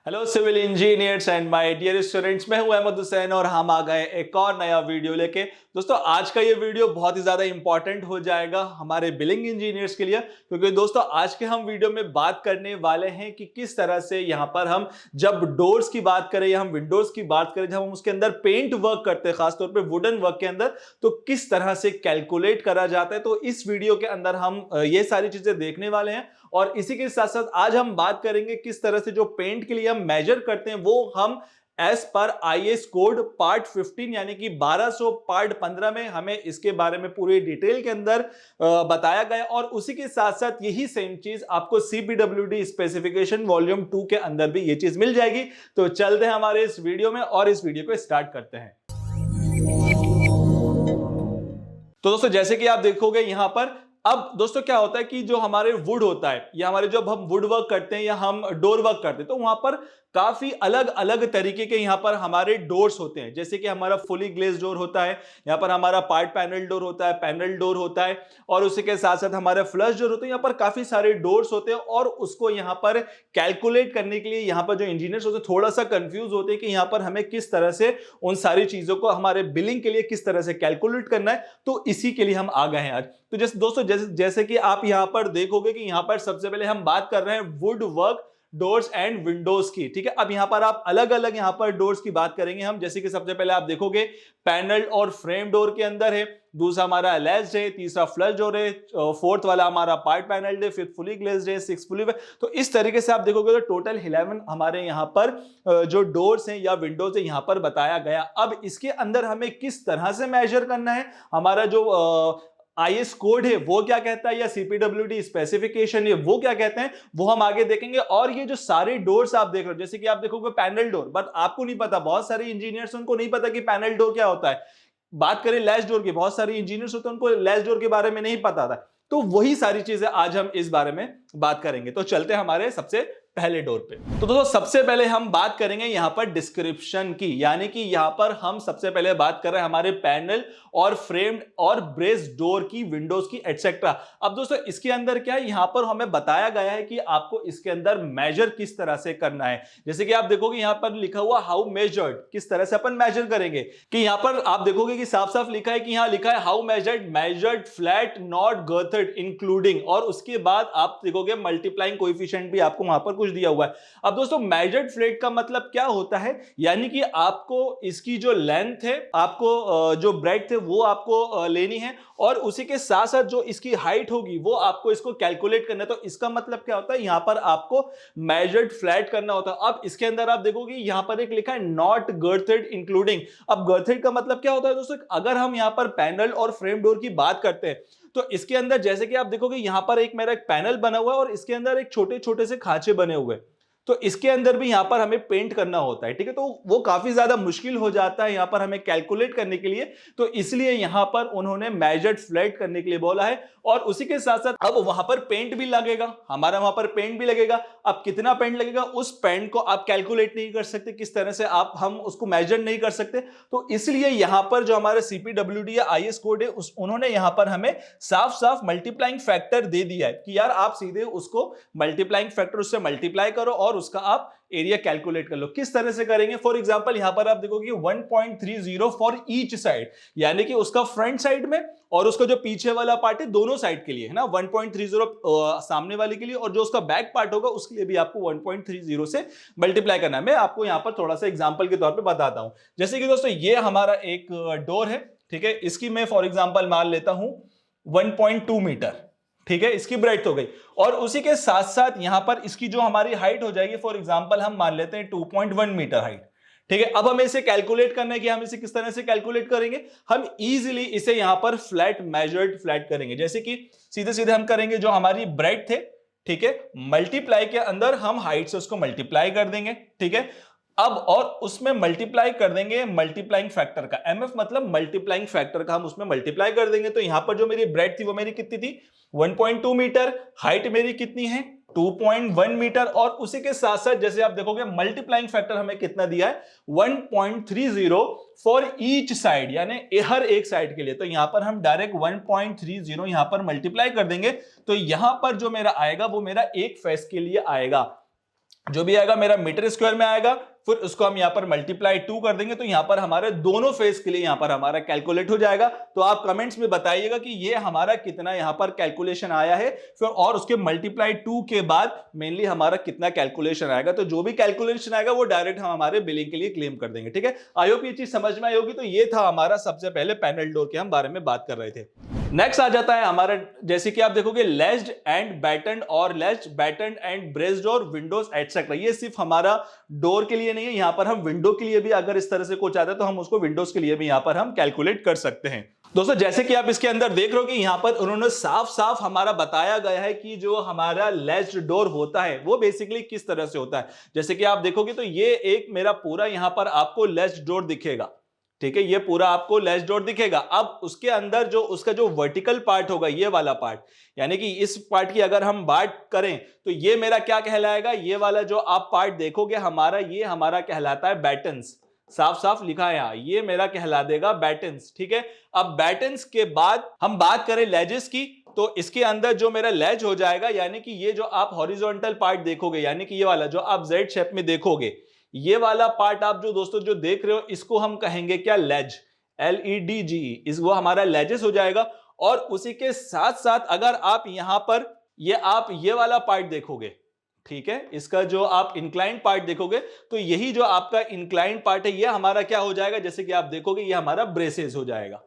Hello civil engineers and my dear students, मैं हूं अहमद हुसैन और हम आ गए एक और नया वीडियो लेके। दोस्तों आज का ये वीडियो बहुत ही ज्यादा इंपॉर्टेंट हो जाएगा हमारे बिलिंग इंजीनियर्स के लिए, क्योंकि दोस्तों आज के हम वीडियो में बात करने वाले हैं कि किस तरह से यहां पर हम जब डोर्स की बात करें या हम विंडोज की बात करें, जब हम उसके अंदर पेंट वर्क करते हैं, खासतौर पर वुडन वर्क के अंदर, तो किस तरह से कैलकुलेट करा जाता है। तो इस वीडियो के अंदर हम ये सारी चीजें देखने वाले हैं और इसी के साथ साथ आज हम बात करेंगे किस तरह से जो पेंट के लिए हम मेजर करते हैं वो हम as per IS code part 15 यानी कि 1200 पार्ट 15 में हमें इसके बारे में पूरी डिटेल के अंदर बताया गया। और उसी के साथ साथ यही सेम चीज आपको सीपीडब्ल्यूडी स्पेसिफिकेशन वॉल्यूम 2 के अंदर भी ये चीज मिल जाएगी। तो चलते हैं हमारे इस वीडियो में और इस वीडियो को स्टार्ट करते हैं। तो दोस्तों जैसे कि आप देखोगे यहां पर, अब दोस्तों क्या होता है कि जो हमारे वुड होता है या हमारे जब हम वुड वर्क करते हैं या हम डोर वर्क करते हैं, तो वहां पर काफी अलग अलग तरीके के यहाँ पर हमारे डोर्स होते हैं। जैसे कि हमारा फुली ग्लेज डोर होता है, यहाँ पर हमारा पार्ट पैनल डोर होता है, पैनल डोर होता है, और उसी के साथ साथ हमारे फ्लश डोर होते हैं। यहाँ पर काफी सारे डोर्स होते हैं और उसको यहाँ पर कैलकुलेट करने के लिए यहाँ पर जो इंजीनियर्स होते हैं थोड़ा सा कंफ्यूज होते हैं कि यहाँ पर हमें किस तरह से उन सारी चीजों को हमारे बिलिंग के लिए किस तरह से कैलकुलेट करना है। तो इसी के लिए हम आ गए हैं आज। तो जैसे दोस्तों जैसे कि आप यहां पर देखोगे कि यहां पर सबसे पहले हम बात कर रहे हैं would work doors and Windows की, ठीक है। अब यहां पर आप अलग अलग यहां पर डोर्स की बात करेंगे हम। जैसे कि सबसे पहले आप देखोगे पैनल और फ्रेम डोर के अंदर है, दूसरा हमारा लैस्ड है, तीसरा फ्लश डोर है, फोर्थ वाला हमारा पार्ट पैनल है, फिफ्थ फुली ग्लेज्ड है, सिक्स फुली। तो इस तरीके से आप देखोगे तो टोटल 11 हमारे यहाँ पर जो डोर्स हैं या विंडोज है यहाँ पर बताया गया। अब इसके अंदर हमें किस तरह से मेजर करना है, हमारा जो आईएस कोड है वो क्या कहता है या सीपीडब्ल्यूडी स्पेसिफिकेशन है वो क्या कहते हैं, वो हम आगे देखेंगे। और ये जो सारे डोर्स आप देख रहे हो, जैसे कि आप देखोगे पैनल डोर, बट आपको नहीं पता, बहुत सारे इंजीनियर्स उनको नहीं पता कि पैनल डोर क्या होता है। बात करें लैच डोर की, बहुत सारे इंजीनियर्स होते हैं उनको लैच डोर के बारे में नहीं पता था। तो वही सारी चीजें आज हम इस बारे में बात करेंगे। तो चलते हैं हमारे सबसे पहले डोर पे। तो दोस्तों सबसे पहले हम बात करेंगे यहां पर डिस्क्रिप्शन की, यानी कि यहां पर हम सबसे पहले बात कर रहे हैं हमारे पैनल और फ्रेम्ड और ब्रेस डोर की, विंडोज की, एटसेट्रा। अब दोस्तों इसके अंदर क्या है, यहां पर हमें बताया गया है कि आपको इसके अंदर मेजर किस तरह से करना है। जैसे कि आप देखोगे यहां पर लिखा हुआ हाउ मेजर्ड, किस तरह से अपन मेजर करेंगे, कि यहां पर आप देखोगे कि साफ साफ लिखा है कि यहां लिखा है how measured flat not girthed including, और उसके बाद आप देखोगे मल्टीप्लाइंग कोएफिशिएंट भी आपको वहां पर कुछ दिया हुआ है। अब दोस्तों मेजर्ड फ्लैट का मतलब क्या होता है, यानी कि आपको इसकी जो लेंथ है, आपको जो ब्रेड्थ है वो आपको लेनी है, और उसी के साथ साथ जो इसकी हाइट होगी वो आपको इसको कैलकुलेट करना है। तो इसका मतलब क्या होता है, यहां पर आपको मेजर्ड फ्लैट करना होता है। अब इसके अंदर आप देखोगे यहां पर एक लिखा है नॉट गर्थड इंक्लूडिंग। अब गर्थड का मतलब क्या होता है दोस्तों, अगर हम यहां पर पैनल और फ्रेम डोर की बात करते हैं तो इसके अंदर जैसे कि आप देखोगे यहां पर एक मेरा एक पैनल बना हुआ है और इसके अंदर एक छोटे छोटे से खांचे बने हुए हैं। तो इसके अंदर भी यहां पर हमें पेंट करना होता है, ठीक है। तो वो काफी ज्यादा मुश्किल हो जाता है यहां पर हमें कैलकुलेट करने के लिए, तो इसलिए यहां पर उन्होंने मेजर्ड फ्लैट करने के लिए बोला है। और उसी के साथ साथ अब वहां पर पेंट भी लगेगा, हमारा वहां पर पेंट भी लगेगा। अब कितना पेंट लगेगा उस पेंट को आप कैलकुलेट नहीं कर सकते, किस तरह से हम उसको मेजर नहीं कर सकते। तो इसलिए यहां पर जो हमारे सीपीडब्ल्यूडी या आईएस कोड है उन्होंने यहां पर हमें साफ साफ मल्टीप्लाइंग फैक्टर दे दिया है कि यार आप सीधे उसको मल्टीप्लाइंग फैक्टर उससे मल्टीप्लाई करो और उसका आप एरिया कैलकुलेट कर लो। किस तरह से करेंगे, फॉर एग्जांपल यहां पर आप देखोगे 1.30 फॉर ईच साइड, यानी कि उसका फ्रंट साइड में और उसका जो पीछे वाला पार्ट है दोनों साइड के लिए, है ना। 1.30 सामने वाले के लिए और जो उसका बैक पार्ट होगा उसके लिए भी आपको 1.30 से मल्टीप्लाई करना है। मैं आपको यहां पर थोड़ा सा एग्जांपल के तौर पे बताता हूं। जैसे कि दोस्तों ये हमारा एक डोर है, ठीक है। इसकी मैं फॉर एग्जांपल मान लेता हूं 1.2 मीटर, ठीक है, इसकी ब्रेड्थ हो गई। और उसी के साथ साथ यहां पर इसकी जो हमारी हाइट हो जाएगी, फॉर एग्जांपल हम मान लेते हैं 2.1 मीटर हाइट, ठीक है। अब हमें इसे कैलकुलेट करना है कि हम इसे किस तरह से कैलकुलेट करेंगे। हम इजीली इसे यहां पर फ्लैट मेजर्ड फ्लैट करेंगे। जैसे कि सीधे सीधे हम करेंगे जो हमारी ब्रेड्थ है, ठीक है, मल्टीप्लाई के अंदर हम हाइट से उसको मल्टीप्लाई कर देंगे, ठीक है। अब और उसमें मल्टीप्लाई कर देंगे मल्टीप्लाइंग फैक्टर का, एमएफ मतलब मल्टीप्लाइंग फैक्टर का, हम उसमें मल्टीप्लाई कर देंगे। तो यहां पर जो मेरी ब्रेड थी वो मेरी कितनी थी, 1.2 मीटर, हाइट मेरी कितनी है 2.1 मीटर, और उसी के साथ साथ जैसे आप देखोगे मल्टीप्लाइंग फैक्टर हमें कितना दिया है 1.30 फॉर ईच साइड, यानी हर एक साइड के लिए। तो यहां पर हम डायरेक्ट 1.30 यहां पर मल्टीप्लाई कर देंगे, तो यहां पर जो मेरा आएगा वो मेरा एक फेस के लिए आएगा। जो भी आएगा मेरा मीटर स्क्वायर में आएगा, फिर उसको हम यहां पर मल्टीप्लाई 2 कर देंगे, तो यहां पर हमारे दोनों फेस के लिए यहां पर हमारा कैलकुलेट हो जाएगा। तो आप कमेंट्स में बताइएगा कि ये हमारा कितना यहां पर कैलकुलेशन आया है, फिर और उसके मल्टीप्लाई 2 के बाद मेनली हमारा कितना कैलकुलेशन आएगा। तो जो भी कैलकुलेशन आएगा वो डायरेक्ट हम हमारे बिलिंग के लिए क्लेम कर देंगे। ठीक है, आई होप ये चीज समझ में आई होगी। तो ये था हमारा सबसे पहले पैनल डोर के हम बारे में बात कर रहे थे। नेक्स्ट आ जाता है हमारा, जैसे कि आप देखोगे लेज्ड एंड बैटन्ड और ledged battened and braced door, windows etcetera. ये सिर्फ हमारा डोर के लिए नहीं है, यहां पर हम विंडो के लिए भी अगर इस तरह से कुछ आता है तो हम उसको विंडोज के लिए भी यहां पर हम कैलकुलेट कर सकते हैं। दोस्तों जैसे कि आप इसके अंदर देख रहे हो कि यहां पर उन्होंने साफ साफ हमारा बताया गया है कि जो हमारा लेज्ड डोर होता है वो बेसिकली किस तरह से होता है। जैसे कि आप देखोगे तो ये एक मेरा पूरा यहां पर आपको लेज्ड डोर दिखेगा। ठीक है, ये पूरा आपको लेस डॉट दिखेगा। अब उसके अंदर जो उसका जो वर्टिकल पार्ट होगा, ये वाला पार्ट, यानी कि इस पार्ट की अगर हम बात करें तो ये मेरा क्या कहलाएगा, ये वाला जो आप पार्ट देखोगे हमारा, ये हमारा कहलाता है बैटन्स। साफ साफ लिखा है यहां, ये मेरा कहला देगा बैटन्स। ठीक है, अब बैटन्स के बाद हम बात करें लेजेस की, तो इसके अंदर जो मेरा लेज हो जाएगा, यानी कि ये जो आप हॉरिजॉन्टल पार्ट देखोगे, यानी कि ये वाला जो आप जेड शेप में देखोगे, ये वाला पार्ट आप जो दोस्तों जो देख रहे हो, इसको हम कहेंगे क्या, लेज, LEDGE, इस वो हमारा लेजेस हो जाएगा। और उसी के साथ साथ अगर आप यहां पर ये वाला पार्ट देखोगे, ठीक है, इसका जो आप इंक्लाइंड पार्ट देखोगे, तो यही जो आपका इंक्लाइंड पार्ट है ये हमारा क्या हो जाएगा, जैसे कि आप देखोगे ये हमारा ब्रेसेस हो जाएगा।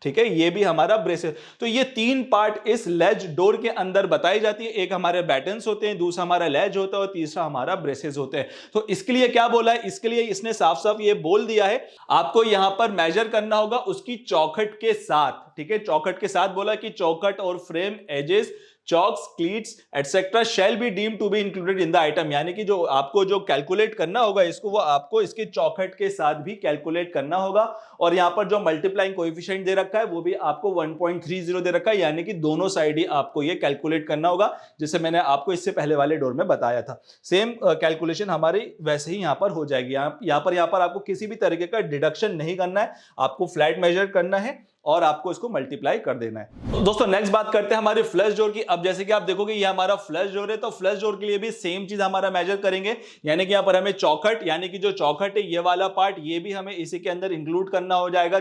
ठीक है, ये भी हमारा ब्रेसेस। तो ये तीन पार्ट इस लेज डोर के अंदर बताई जाती है। एक हमारे बैटन्स होते हैं, दूसरा हमारा लेज होता है और तीसरा हमारा ब्रेसेस होते हैं। तो इसके लिए क्या बोला है, इसके लिए इसने साफ साफ ये बोल दिया है आपको यहां पर मेजर करना होगा उसकी चौखट के साथ। ठीक है, चौखट के साथ बोला कि चौखट और frame edges, chocks, cleats etcetera shall be deem to be included in the item. यानी कि जो आपको जो कैलकुलेट करना होगा इसको, वो आपको इसके चौखट के साथ भी कैलकुलेट करना होगा। और यहां पर जो मल्टीप्लाइंग कोएफिशिएंट दे रखा है वो भी आपको 1.30 दे रखा है, यानी कि दोनों साइड ही आपको ये कैलकुलेट करना होगा, जैसे मैंने आपको इससे पहले वाले डोर में बताया था। सेम कैलकुलेशन हमारी वैसे ही यहां पर हो जाएगी। यहां पर आपको किसी भी तरीके का डिडक्शन नहीं करना है, आपको फ्लैट मेजर करना है और आपको इसको मल्टीप्लाई कर देना है। तो दोस्तों नेक्स्ट बात करते हैं हमारे फ्लश डोर की। अब जैसे कि आप देखोगे ये हमारा फ्लश डोर है, तो फ्लश डोर के लिए भी सेम चीज हमारा मेजर करेंगे। यानी कि यहां पर हमें चौखट, यानी कि जो चौखट है ये वाला पार्ट, ये भी हमें इसी के अंदर इंक्लूड करना हो जाएगा।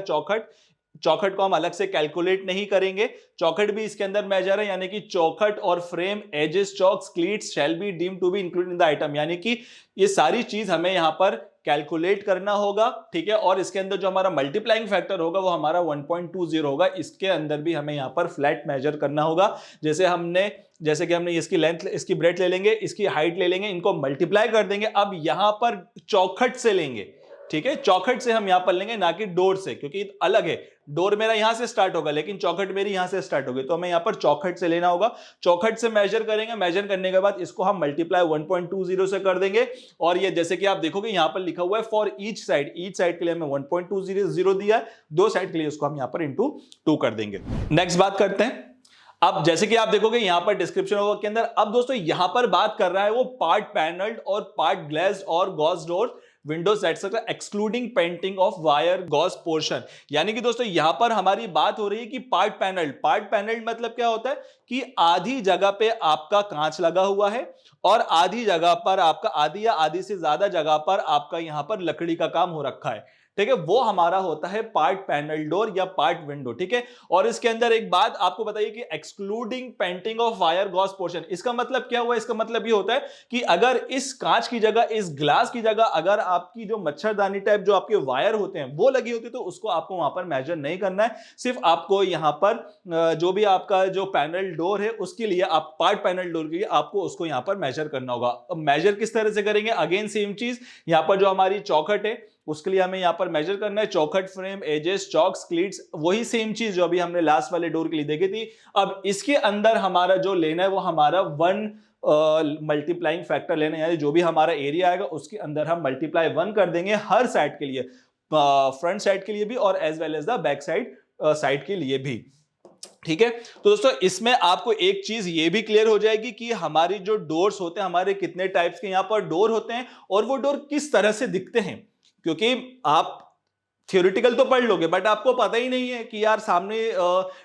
चौखट को हम अलग से कैलकुलेट नहीं करेंगे, चौखट भी इसके अंदर मेजर है। यानी कि चौखट और frame edges, chocks, cleats shall be deem to be included in the item. यानी कि ये सारी चीज हमें यहां पर कैलकुलेट करना होगा। ठीक है, और इसके अंदर जो हमारा मल्टीप्लाइंग फैक्टर होगा वो हमारा 1.20 होगा। इसके अंदर भी हमें यहां पर फ्लैट मेजर करना होगा। जैसे कि हमने इसकी लेंथ, इसकी ब्रेड्थ ले लेंगे, इसकी हाइट ले लेंगे, इनको मल्टीप्लाई कर देंगे। अब यहां पर चौखट से लेंगे। ठीक है, चौखट से हम यहां पर लेंगे, ना कि डोर से, क्योंकि अलग है। डोर मेरा यहां से स्टार्ट होगा लेकिन चौखट मेरी यहां से स्टार्ट होगी, तो हमें यहां पर चौखट से लेना होगा। चौखट से मेजर करेंगे, मेजर करने के बाद इसको हम मल्टीप्लाई 1.20 से कर देंगे। और ये जैसे कि आप देखोगे यहां पर लिखा हुआ है फॉर ईच साइड के लिए हमें 1.20 दिया है, दो साइड के लिए उसको हम यहां पर इंटू 2 कर देंगे। नेक्स्ट बात करते हैं। अब जैसे कि आप देखोगे यहां पर डिस्क्रिप्शन होगा के अंदर, अब दोस्तों यहां पर बात कर रहा है वो पार्ट पैनल्ड और पार्ट ग्लेज्ड और Gauss door, windows etcetera excluding painting of wire Gauss portion. यानी कि दोस्तों यहां पर हमारी बात हो रही है कि पार्ट पैनल्ड मतलब क्या होता है कि आधी जगह पे आपका कांच लगा हुआ है और आधी जगह पर आपका, आधी या आधी से ज्यादा जगह पर आपका यहां पर लकड़ी का काम हो रखा है। ठीक है, वो हमारा होता है पार्ट पैनल डोर या पार्ट विंडो। ठीक है, और इसके अंदर एक बात आपको बताइए कि excluding painting of wire Gauss portion, इसका मतलब क्या हुआ, इसका मतलब ये होता है कि अगर इस कांच की जगह, इस ग्लास की जगह अगर आपकी जो मच्छरदानी टाइप जो आपके वायर होते हैं वो लगी होती है, तो उसको आपको वहां पर मेजर नहीं करना है। सिर्फ आपको यहां पर जो भी आपका जो पैनल डोर है उसके लिए, आप पार्ट पैनल डोर के लिए आपको उसको यहां पर मेजर करना होगा। अब मेजर किस तरह से करेंगे, अगेन सेम चीज, यहां पर जो हमारी चौखट है उसके लिए हमें यहां पर मेजर करना है। चौखट, फ्रेम, एजेस, चॉक्स, क्लीट्स, वही सेम चीज जो अभी हमने लास्ट वाले डोर के लिए देखी थी। अब इसके अंदर हमारा जो लेना है वो हमारा 1 मल्टीप्लाइंग फैक्टर लेना है, यानी जो भी हमारा एरिया आएगा उसके अंदर हम मल्टीप्लाई 1 कर देंगे हर साइड के लिए, फ्रंट साइड के लिए भी और as well as the back side के लिए भी। ठीक है, तो दोस्तों इसमें आपको एक चीज ये भी क्लियर हो जाएगी कि हमारी जो डोर्स होते हैं, हमारे कितने टाइप्स के यहां पर डोर होते हैं और वो डोर किस तरह से दिखते हैं। क्योंकि आप थियोरिटिकल तो पढ़ लोगे बट आपको पता ही नहीं है कि यार सामने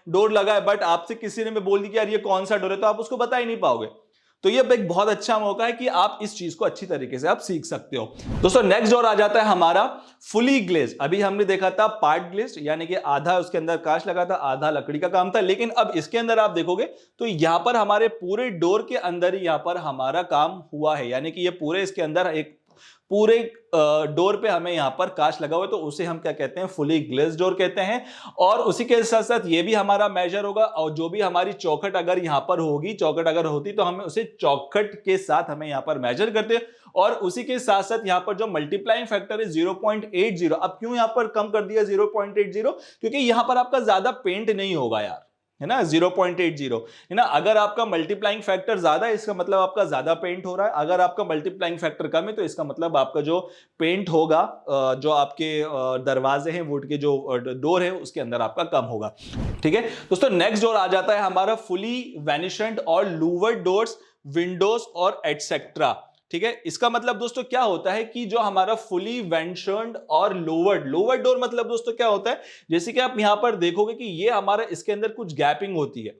डोर लगा है, बट आपसे किसी ने बोल दी कि यार ये कौन सा डोर है, तो आप उसको बता ही नहीं पाओगे। तो ये एक बहुत अच्छा मौका है कि आप इस चीज को अच्छी तरीके से आप सीख सकते हो। दोस्तों नेक्स्ट डोर आ जाता है हमारा फुली ग्लेज्ड। अभी हमने देखा था पार्ट ग्लेज्ड, यानी कि आधा उसके अंदर कांच लगा था, आधा लकड़ी का काम था, लेकिन अब इसके अंदर आप देखोगे तो यहां पर हमारे पूरे डोर के अंदर ही यहां पर हमारा काम हुआ है, यानी कि ये पूरे इसके अंदर एक पूरे डोर पे हमें यहां पर कांच लगा हुआ है, तो उसे हम क्या कहते हैं, फुली ग्लेज्ड डोर कहते हैं। और उसी के साथ साथ ये भी हमारा मेजर होगा, और जो भी हमारी चौखट अगर यहां पर होगी, चौखट अगर होती तो हमें उसे चौखट के साथ हमें यहां पर मेजर करते हैं। और उसी के साथ साथ यहां पर जो मल्टीप्लाइंग फैक्टर है 0.80। अब क्यों यहां पर कम कर दिया 0.80? क्योंकि यहां पर आपका ज्यादा पेंट नहीं होगा यार, है ना, 0.80 है ना। अगर आपका मल्टीप्लाइंग फैक्टर ज्यादा है इसका मतलब आपका ज्यादा पेंट हो रहा है, अगर आपका मल्टीप्लाइंग फैक्टर कम है तो इसका मतलब आपका जो पेंट होगा, जो आपके दरवाजे हैं, वुड के जो डोर है उसके अंदर आपका कम होगा। ठीक है दोस्तों, नेक्स्ट डोर आ जाता है हमारा फुली वेनिशेंट और लूवर्ड डोर्स, विंडोज और एटसेट्रा। ठीक है, इसका मतलब दोस्तों क्या होता है कि जो हमारा फुली वेंशर्ड और लोवर्ड डोर मतलब दोस्तों क्या होता है, जैसे कि आप यहां पर देखोगे कि ये हमारा इसके अंदर कुछ गैपिंग होती है।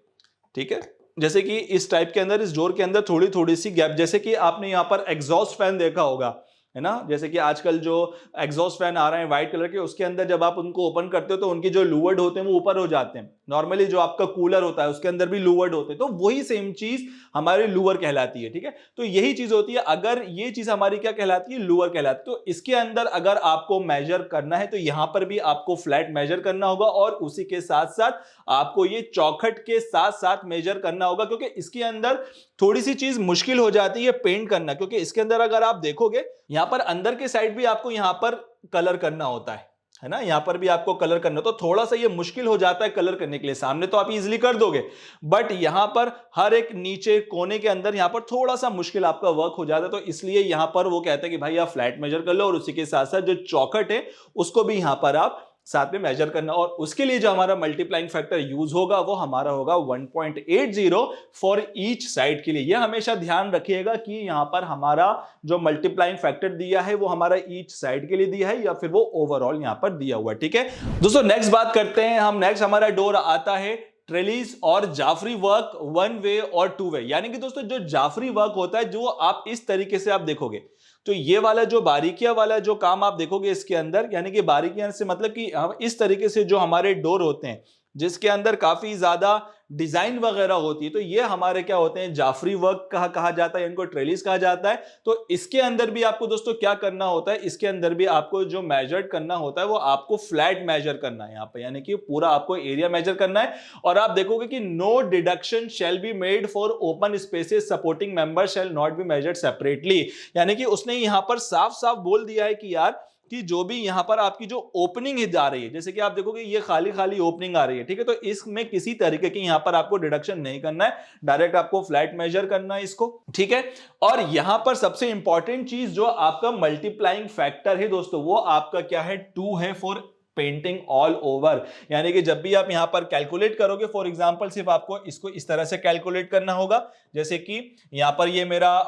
ठीक है, जैसे कि इस टाइप के अंदर, इस डोर के अंदर थोड़ी थोड़ी सी गैप, जैसे कि आपने यहां पर एग्जॉस्ट फैन देखा होगा, है ना, जैसे कि आजकल जो एग्जॉस्ट फैन आ रहे हैं व्हाइट कलर के, उसके अंदर जब आप उनको ओपन करते हो तो उनकी जो लूवर्ड होते हैं वो ऊपर हो जाते हैं। नॉर्मली जो आपका कूलर होता है उसके अंदर भी लूवर्ड होते हैं, तो वही सेम चीज हमारी लूवर कहलाती है। ठीक है, तो यही चीज होती है, अगर ये चीज हमारी क्या कहलाती है, लूवर कहलाती है। तो इसके अंदर अगर आपको मेजर करना है तो यहां पर भी आपको फ्लैट मेजर करना होगा, और उसी के साथ साथ आपको ये चौखट के साथ साथ मेजर करना होगा, क्योंकि इसके अंदर थोड़ी सी चीज मुश्किल हो जाती है पेंट करना, क्योंकि इसके अंदर अगर आप देखोगे यहां पर अंदर के साइड भी आपको यहां पर कलर करना होता है ना, यहां पर भी आपको कलर करना, तो थोड़ा सा ये मुश्किल हो जाता है कलर करने के लिए। सामने तो आप इजीली कर दोगे, बट यहां पर हर एक नीचे कोने के अंदर यहां पर थोड़ा सा मुश्किल आपका वर्क हो जाता है। तो इसलिए यहां पर वो कहते हैं कि भाई आप फ्लैट मेजर कर लो, और उसी के साथ साथ जो चौखट है उसको भी यहां पर आप साथ में मेजर करना, और उसके लिए जो हमारा मल्टीप्लाइंग फैक्टर यूज होगा वो हमारा होगा 1.80 फॉर ईच साइड के लिए। यह हमेशा ध्यान रखिएगा कि यहां पर हमारा जो मल्टीप्लाइंग फैक्टर दिया है वो हमारा ईच साइड के लिए दिया है या फिर वो ओवरऑल यहां पर दिया हुआ है। ठीक है दोस्तों, नेक्स्ट बात करते हैं हम। नेक्स्ट हमारा डोर आता है ट्रेलिस और जाफरी वर्क, वन वे और टू वे। यानी कि दोस्तों जो जाफरी वर्क होता है, जो आप इस तरीके से आप देखोगे तो ये वाला जो बारीकियां वाला जो काम आप देखोगे इसके अंदर, यानी कि बारीकियां से मतलब कि हम इस तरीके से जो हमारे डोर होते हैं जिसके अंदर काफी ज्यादा डिजाइन वगैरह होती है, तो ये हमारे क्या होते हैं, जाफरी वर्क कहा जाता है, इनको ट्रेलिस कहा जाता है। तो इसके अंदर भी आपको दोस्तों क्या करना होता है, इसके अंदर भी आपको जो मेजर करना होता है वो आपको फ्लैट मेजर करना है यहाँ पे, यानी कि पूरा आपको एरिया मेजर करना है। और आप देखोगे कि no deduction shall be made for open spaces, supporting member shall not be measured separately. यानी कि उसने यहां पर साफ साफ बोल दिया है कि यार कि जो भी यहां पर आपकी जो ओपनिंग जा रही है, जैसे कि आप देखोगे ये खाली खाली ओपनिंग आ रही है, ठीक है, तो इसमें किसी तरीके की यहां पर आपको डिडक्शन नहीं करना है, डायरेक्ट आपको फ्लैट मेजर करना है इसको। ठीक है, और यहां पर सबसे इंपॉर्टेंट चीज जो आपका मल्टीप्लाइंग फैक्टर है दोस्तों, वो आपका क्या है, 2 है फॉर पेंटिंग ऑल ओवर। यानी कि जब भी आप यहां पर कैलकुलेट करोगे, फॉर एग्जांपल सिर्फ आपको इसको इस तरह से कैलकुलेट करना होगा, जैसे कि यहां पर ये मेरा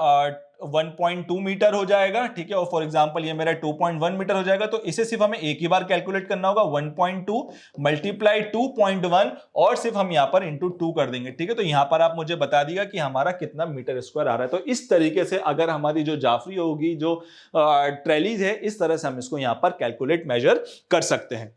1.2 मीटर हो जाएगा, ठीक है, और फॉर एग्जांपल ये मेरा 2.1 मीटर हो जाएगा, तो इसे सिर्फ हमें एक ही बार कैलकुलेट करना होगा, 1.2 मल्टीप्लाई 2.1 और सिर्फ हम यहां पर इंटू 2 कर देंगे। ठीक है, तो यहां पर आप मुझे बता दिया कि हमारा कितना मीटर स्क्वायर आ रहा है। तो इस तरीके से अगर हमारी जो जाफरी होगी, जो ट्रेलीज है, इस तरह से हम इसको यहां पर कैलकुलेट मेजर कर सकते हैं।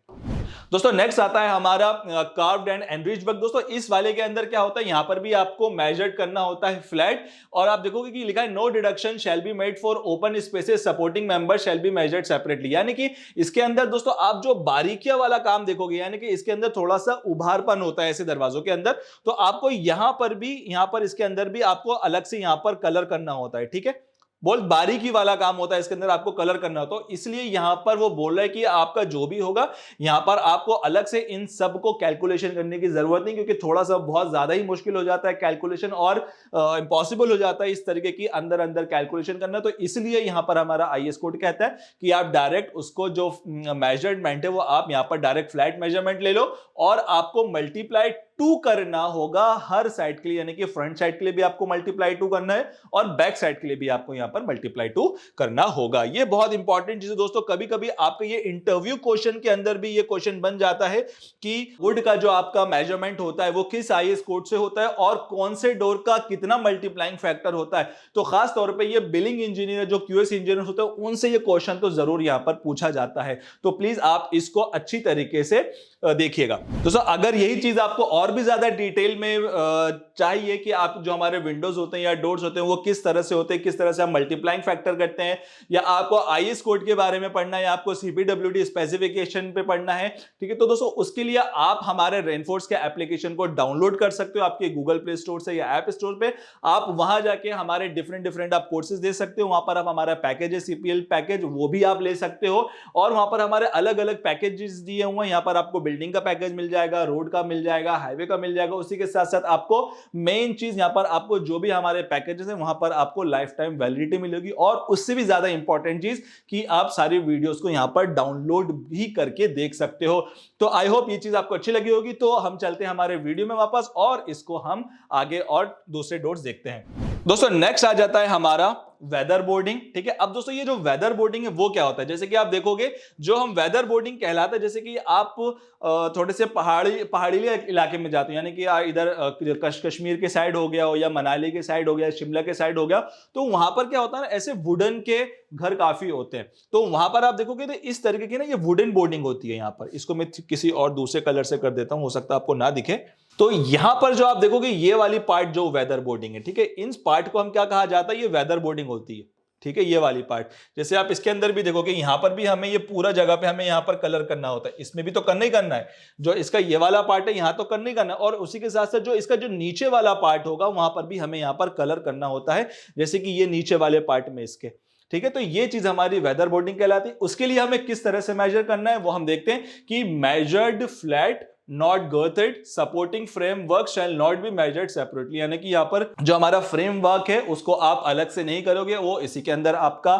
दोस्तों नेक्स्ट आता है हमारा कार्व्ड एंड एनरिच्ड वर्क। दोस्तों इस वाले के अंदर क्या होता है, यहां पर भी आपको मेजर करना होता है फ्लैट, और आप देखोगे कि लिखा है no deduction shall be made for open spaces, supporting member shall be measured separately. यानी कि इसके अंदर दोस्तों आप जो बारीकियां वाला काम देखोगे, यानी कि इसके अंदर थोड़ा सा उभारपन होता है ऐसे दरवाजों के अंदर, तो आपको यहां पर इसके अंदर भी आपको अलग से यहां पर कलर करना होता है। ठीक है, बहुत बारीकी वाला काम होता है इसके अंदर, आपको कलर करना होता है, तो इसलिए यहां पर वो बोल रहा है कि आपका जो भी होगा यहां पर आपको अलग से इन सब को कैलकुलेशन करने की जरूरत नहीं, क्योंकि थोड़ा सा बहुत ज्यादा ही मुश्किल हो जाता है कैलकुलेशन, और इंपॉसिबल हो जाता है इस तरीके की अंदर अंदर कैलकुलेशन करना। तो इसलिए यहां पर हमारा आईएस कोड कहता है कि आप डायरेक्ट उसको जो मेजरमेंट है वो आप यहां पर डायरेक्ट फ्लैट मेजरमेंट ले लो, और आपको मल्टीप्लाई 2 करना होगा हर साइड के लिए, यानी कि फ्रंट साइड के लिए भी आपको मल्टीप्लाई 2 करना है और बैक साइड के लिए भी आपको यहां पर मल्टीप्लाई 2 करना होगा। ये बहुत इंपॉर्टेंट चीज है दोस्तों। कभी कभी आपके ये इंटरव्यू क्वेश्चन के अंदर भी ये क्वेश्चन बन जाता है कि वुड का जो आपका मेजरमेंट होता है वो किस आईएस कोड से होता है और कौन से डोर का कितना मल्टीप्लाइंग फैक्टर होता है। तो खास तौर पे ये बिलिंग इंजीनियर जो क्यूएस इंजीनियर होते हैं उनसे ये क्वेश्चन तो जरूर यहां पर पूछा जाता है। तो प्लीज आप इसको अच्छी तरीके से देखिएगा। दोस्तों अगर यही चीज आपको और भी ज्यादा डिटेल में चाहिए कि आप जो हमारे विंडोज होते हैं या डोर्स होते हैं वो किस तरह से होते हैं, किस तरह से हम मल्टीप्लाइंग फैक्टर करते हैं, या आपको आईएस कोड के बारे में पढ़ना है या आपको सीपीडब्ल्यूडी स्पेसिफिकेशन पे पढ़ना है, ठीक है, तो दोस्तों उसके लिए आप हमारे रेनफोर्स के एप्लीकेशन को डाउनलोड कर सकते हो आपके गूगल प्ले स्टोर से या ऐप स्टोर पे। आप वहां जाके हमारे डिफरेंट आप कोर्सेज दे सकते हो। वहां पर आप हमारा पैकेज है सीपीएल पैकेज, वो भी आप ले सकते हो और वहां पर हमारे अलग अलग पैकेजेस दिए हुए हैं। यहां पर आपको बिल्डिंग का पैकेज मिल जाएगा, रोड का मिल जाएगा, हाईवे का मिल जाएगा। उसी के साथ साथ आपको मेन चीज यहां पर आपको जो भी हमारे पैकेजेस हैं वहां पर आपको लाइफ टाइम वैलिडिटी मिलेगी और उससे भी ज्यादा इंपॉर्टेंट चीज कि आप सारी वीडियोस को यहां पर डाउनलोड भी करके देख सकते हो। तो आई होप ये चीज आपको अच्छी लगी होगी। तो हम चलते हैं हमारे वीडियो में वापस और इसको हम आगे और दूसरे डोर्स देखते हैं। दोस्तों नेक्स्ट आ जाता है हमारा वेदर बोर्डिंग, ठीक है। अब दोस्तों ये जो वेदर बोर्डिंग है वो क्या होता है, जैसे कि आप देखोगे जो हम वेदर बोर्डिंग कहलाता है, जैसे कि आप थोड़े से पहाड़ी इलाके में जाते हो, यानी कि इधर कश्मीर के साइड हो गया हो या मनाली के साइड हो गया, शिमला के साइड हो गया, तो वहां पर क्या होता है ना, ऐसे वुडन के घर काफी होते हैं। तो वहां पर आप देखोगे तो इस तरीके की ना ये वुडन बोर्डिंग होती है। यहाँ पर इसको मैं किसी और दूसरे कलर से कर देता हूं, हो सकता है आपको ना दिखे। तो यहां पर जो आप देखोगे ये वाली पार्ट जो वेदर बोर्डिंग है, ठीक है, इन पार्ट को हम क्या कहा जाता है, ये वेदर बोर्डिंग होती है, ठीक है, ये वाली पार्ट। जैसे आप इसके अंदर भी देखोगे यहां पर भी हमें ये पूरा जगह पे हमें यहां पर कलर करना होता है, इसमें भी तो करना ही करना है। जो इसका ये वाला पार्ट है यहां तो करना ही करना है और उसी के साथ साथ जो इसका जो नीचे वाला पार्ट होगा वहां पर भी हमें यहां पर कलर करना होता है, जैसे कि ये नीचे वाले पार्ट में इसके, ठीक है। तो ये चीज हमारी वेदर बोर्डिंग कहलाती है। उसके लिए हमें किस तरह से मेजर करना है वो हम देखते हैं कि measured flat not girthed supporting framework shall not be measured separately, यानी कि यहां पर जो हमारा फ्रेमवर्क है उसको आप अलग से नहीं करोगे, वो इसी के अंदर आपका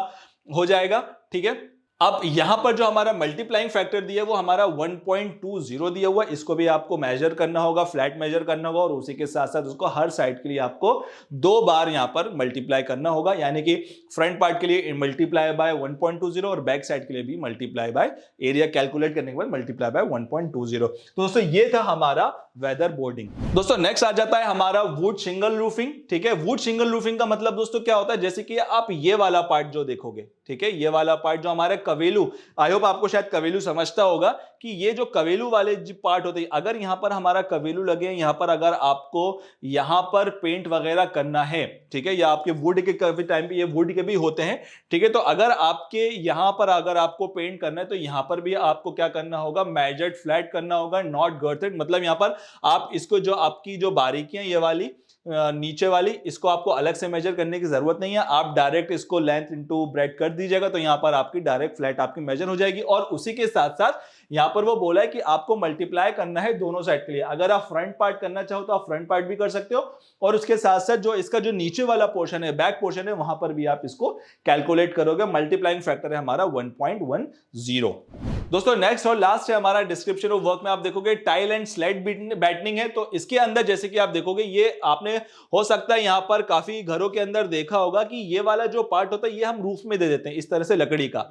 हो जाएगा, ठीक है। अब यहां पर जो हमारा मल्टीप्लाइंग फैक्टर दिया है वो हमारा 1.20 दिया हुआ है, इसको भी आपको मेजर करना होगा, फ्लैट मेजर करना होगा और उसी के साथ साथ उसको हर साइड के लिए आपको 2 बार यहां पर मल्टीप्लाई करना होगा, यानी कि फ्रंट पार्ट के लिए मल्टीप्लाई बाय 1.20 और बैक साइड के लिए भी मल्टीप्लाई बाय एरिया कैलकुलेट करने के बाद मल्टीप्लाई बाय 1.20। तो दोस्तों ये था हमारा वेदर बोर्डिंग। दोस्तों नेक्स्ट आ जाता है हमारा वुड शिंगल रूफिंग, ठीक है। वुड शिंगल रूफिंग का मतलब दोस्तों क्या होता है, जैसे कि आप ये वाला पार्ट जो देखोगे, ठीक है, ये वाला पार्ट जो हमारे कवेलू, आई होप आपको शायद कवेलू समझता होगा कि ये जो कवेलू वाले पार्ट होते हैं, अगर यहां पर हमारा कवेलू लगे, यहां पर अगर आपको यहां पर पेंट वगैरह करना है, ठीक है, या आपके वुड के काफी टाइम पे ये वुड के भी होते हैं, ठीक है, तो अगर आपके यहां पर अगर आपको पेंट करना है तो यहां पर भी आपको क्या करना होगा, मेजर्ड फ्लैट करना होगा, नॉट गर्थेड। मतलब यहां पर आप इसको जो आपकी जो बारीकियां ये वाली नीचे वाली, इसको आपको अलग से मेजर करने की जरूरत नहीं है, आप डायरेक्ट इसको लेंथ इनटू ब्रेड कर दीजिएगा तो यहां पर आपकी डायरेक्ट फ्लैट आपकी मेजर हो जाएगी। और उसी के साथ साथ यहां पर वो बोला है कि आपको मल्टीप्लाई करना है दोनों साइड के लिए। अगर आप फ्रंट पार्ट करना चाहो तो आप फ्रंट पार्ट भी कर सकते हो और उसके साथ साथ जो इसका जो नीचे वाला पोर्शन है, बैक पोर्शन है, वहां पर भी आप इसको कैलकुलेट करोगे। मल्टीप्लाइंग फैक्टर है हमारा 1.10। दोस्तों नेक्स्ट और लास्ट है हमारा डिस्क्रिप्शन ऑफ वर्क में आप देखोगे टाइल एंड स्लेट बैटनिंग है। तो इसके अंदर जैसे कि आप देखोगे ये आपने हो सकता है यहां पर काफी घरों के अंदर देखा होगा कि ये वाला जो पार्ट होता है ये हम रूफ में दे देते हैं इस तरह से लकड़ी का,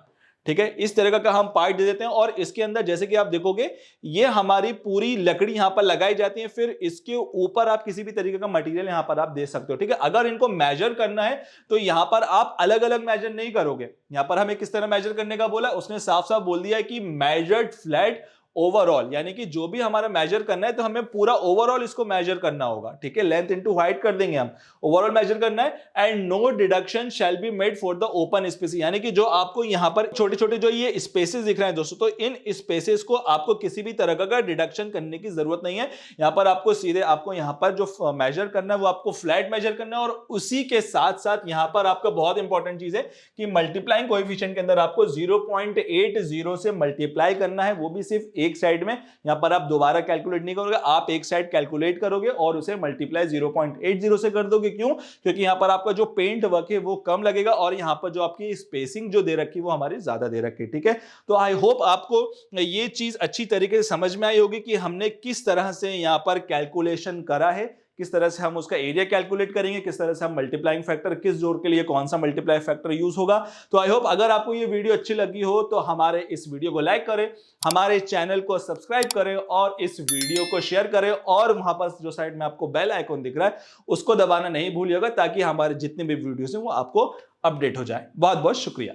ठीक है, इस तरह का हम पार्ट दे देते हैं और इसके अंदर जैसे कि आप देखोगे ये हमारी पूरी लकड़ी यहां पर लगाई जाती है, फिर इसके ऊपर आप किसी भी तरीके का मटेरियल यहां पर आप दे सकते हो, ठीक है। अगर इनको मेजर करना है तो यहां पर आप अलग अलग मेजर नहीं करोगे। यहां पर हमें किस तरह मेजर करने का बोला, उसने साफ साफ बोल दिया है कि मेजर्ड फ्लैट ओवरऑल, यानी कि जो भी हमारा मेजर करना है तो हमें पूरा ओवरऑल इसको मेजर करना होगा, ठीक है। लेंथ इनटू हाइट कर देंगे हम, ओवरऑल मेजर करना है। And no deduction shall be made for the open space, यानी कि जो आपको यहां पर छोटे छोटे जो ये स्पेसेस दिख रहे हैं दोस्तों, तो इन स्पेसेस को आपको किसी भी तरह का डिडक्शन करने की जरूरत नहीं है। यहां पर आपको सीधे आपको यहां पर जो मेजर करना है वो आपको फ्लैट मेजर करना है और उसी के साथ साथ यहां पर आपका बहुत इंपॉर्टेंट चीज है कि मल्टीप्लाइंग कोएफिशिएंट के अंदर आपको 0.80 से मल्टीप्लाई करना है, वो भी सिर्फ एक साइड में, यहां पर आप दोबारा कैलकुलेट नहीं करोगे, आप एक साइड कैलकुलेट करोगे और उसे मल्टीप्लाई 0.80 से कर दोगे। क्यों? क्योंकि यहां पर आपका जो पेंट वर्क है वो कम लगेगा और यहां पर जो आपकी स्पेसिंग जो दे रखी है वो हमारी ज्यादा दे रखी है। ठीक है, तो आई होप आपको ये चीज अच्छी तरीके से समझ में आई होगी कि हमने किस तरह से यहां पर कैलकुलेशन करा है, किस तरह से हम उसका एरिया कैलकुलेट करेंगे, किस तरह से हम मल्टीप्लाइंग फैक्टर, किस जोड़ के लिए कौन सा मल्टीप्लाई फैक्टर यूज होगा। तो आई होप अगर आपको ये वीडियो अच्छी लगी हो तो हमारे इस वीडियो को लाइक करें, हमारे चैनल को सब्सक्राइब करें और इस वीडियो को शेयर करें और वहां पर जो साइड में आपको बेल आइकॉन दिख रहा है उसको दबाना नहीं भूलिएगा ताकि हमारे जितने भी वीडियोस हैं वो आपको अपडेट हो जाए। बहुत बहुत शुक्रिया।